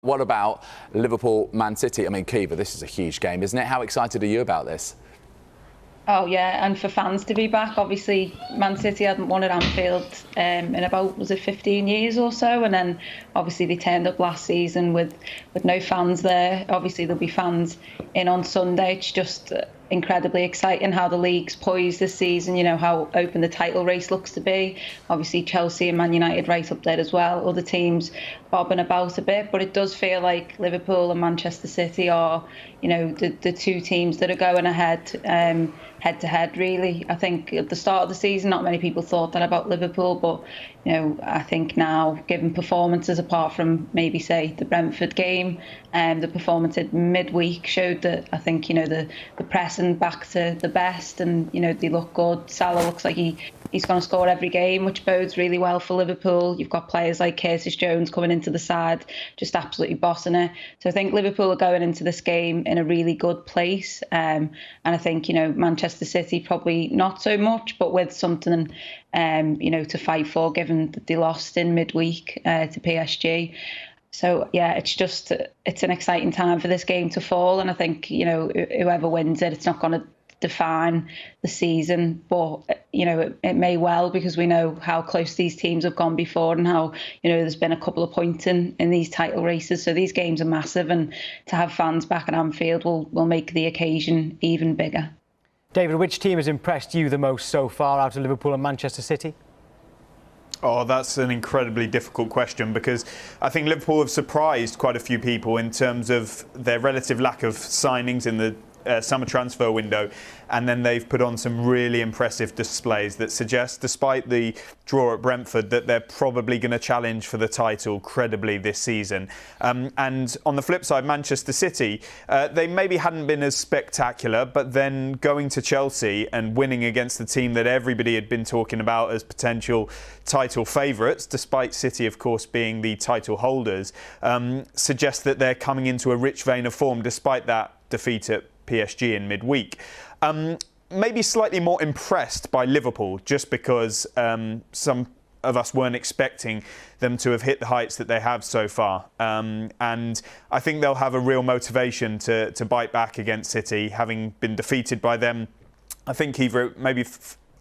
What about Liverpool, Man City? I mean, Caoimhe, this is a huge game, isn't it? How excited are you about this? Oh yeah, and for fans to be back. Obviously, Man City hadn't won at Anfield in about, was it 15 years or so, and then obviously they turned up last season with no fans there. Obviously there'll be fans in on Sunday. It's just incredibly exciting how the league's poised this season, you know, how open the title race looks to be. Obviously Chelsea and Man United right up there as well, other teams bobbing about a bit, but it does feel like Liverpool and Manchester City are, you know, the two teams that are going ahead head to head really. I think at the start of the season not many people thought that about Liverpool, but you know, I think now, given performances apart from maybe say the Brentford game, the performance at midweek showed that I think, you know, the pressing back to the best, and you know they look good. Salah looks like he's going to score every game, which bodes really well for Liverpool. You've got players like Curtis Jones coming into the side, just absolutely bossing it. So I think Liverpool are going into this game in a really good place, and I think, you know, Manchester City probably not so much, but with something you know, to fight for, given that they lost in midweek to PSG. So yeah, it's an exciting time for this game to fall, and I think, you know, whoever wins it, it's not going to define the season, but you know, it may well, because we know how close these teams have gone before and how, you know, there's been a couple of points in these title races. So these games are massive, and to have fans back at Anfield will make the occasion even bigger. David, which team has impressed you the most so far out of Liverpool and Manchester City? Oh, that's an incredibly difficult question, because I think Liverpool have surprised quite a few people in terms of their relative lack of signings in the summer transfer window, and then they've put on some really impressive displays that suggest, despite the draw at Brentford, that they're probably going to challenge for the title credibly this season. And on the flip side, Manchester City, they maybe hadn't been as spectacular, but then going to Chelsea and winning against the team that everybody had been talking about as potential title favourites, despite City of course being the title holders, suggests that they're coming into a rich vein of form despite that defeat at PSG in midweek. Maybe slightly more impressed by Liverpool, just because some of us weren't expecting them to have hit the heights that they have so far. And I think they'll have a real motivation to bite back against City, having been defeated by them. I think either maybe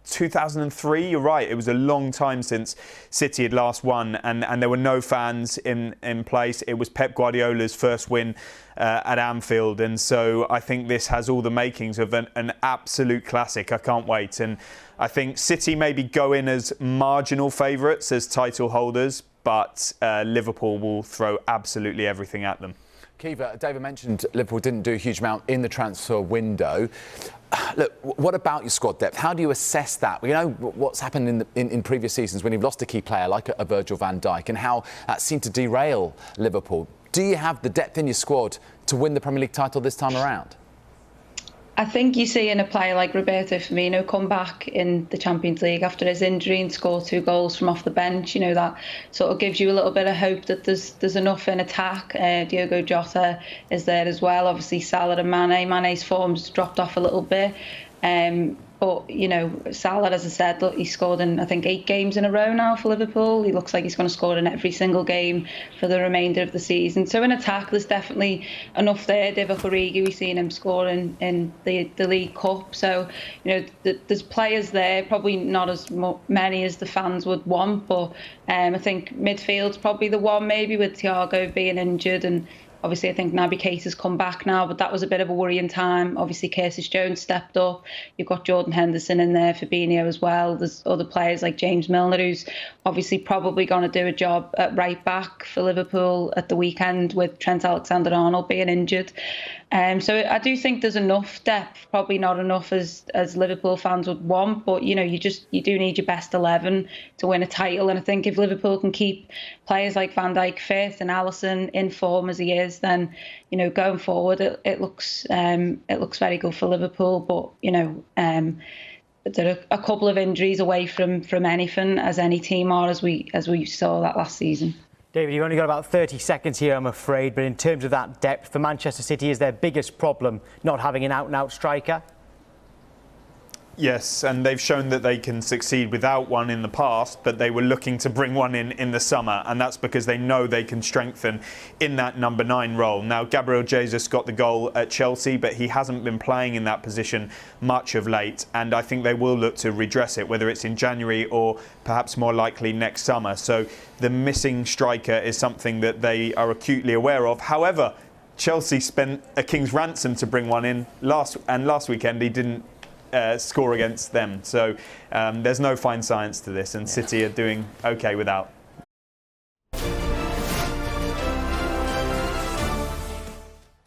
2003, you're right, it was a long time since City had last won, and there were no fans in place. It was Pep Guardiola's first win at Anfield, and so I think this has all the makings of an absolute classic. I can't wait, and I think City maybe go in as marginal favourites, as title holders, but Liverpool will throw absolutely everything at them. Caoimhe, David mentioned Liverpool didn't do a huge amount in the transfer window. Look, what about your squad depth? How do you assess that? You know what's happened in previous seasons when you've lost a key player like a Virgil van Dijk, and how that seemed to derail Liverpool. Do you have the depth in your squad to win the Premier League title this time around? I think you see in a player like Roberto Firmino come back in the Champions League after his injury and score 2 goals from off the bench. You know, that sort of gives you a little bit of hope that there's enough in attack. Diogo Jota is there as well. Obviously Salah and Mane. Mane's form's dropped off a little bit. But, you know, Salah, as I said, look, he's scored in, I think, 8 games in a row now for Liverpool. He looks like he's going to score in every single game for the remainder of the season. So in attack, there's definitely enough there. Divock Origi, we've seen him scoring in the League Cup. So, you know, there's players there, probably not as many as the fans would want. But I think midfield's probably the one, maybe, with Thiago being injured, and obviously, I think Naby Keita's come back now, but that was a bit of a worrying time. Obviously, Curtis Jones stepped up. You've got Jordan Henderson in there, Fabinho as well. There's other players like James Milner, who's obviously probably going to do a job at right back for Liverpool at the weekend, with Trent Alexander-Arnold being injured. So I do think there's enough depth, probably not enough as Liverpool fans would want, but you know, you do need your best 11 to win a title. And I think if Liverpool can keep players like Van Dijk fit and Alisson in form as he is, then, you know, going forward it looks very good for Liverpool. But you know, there are a couple of injuries away from anything, as any team are, as we saw that last season. David, you've only got about 30 seconds here, I'm afraid, but in terms of that depth, for Manchester City, is their biggest problem not having an out-and-out striker? Yes, and they've shown that they can succeed without one in the past, but they were looking to bring one in the summer, and that's because they know they can strengthen in that number 9 role. Now, Gabriel Jesus got the goal at Chelsea, but he hasn't been playing in that position much of late, and I think they will look to redress it, whether it's in January or perhaps more likely next summer. So the missing striker is something that they are acutely aware of. However, Chelsea spent a king's ransom to bring one in last weekend he didn't score against them. So there's no fine science to this, and City are doing okay without.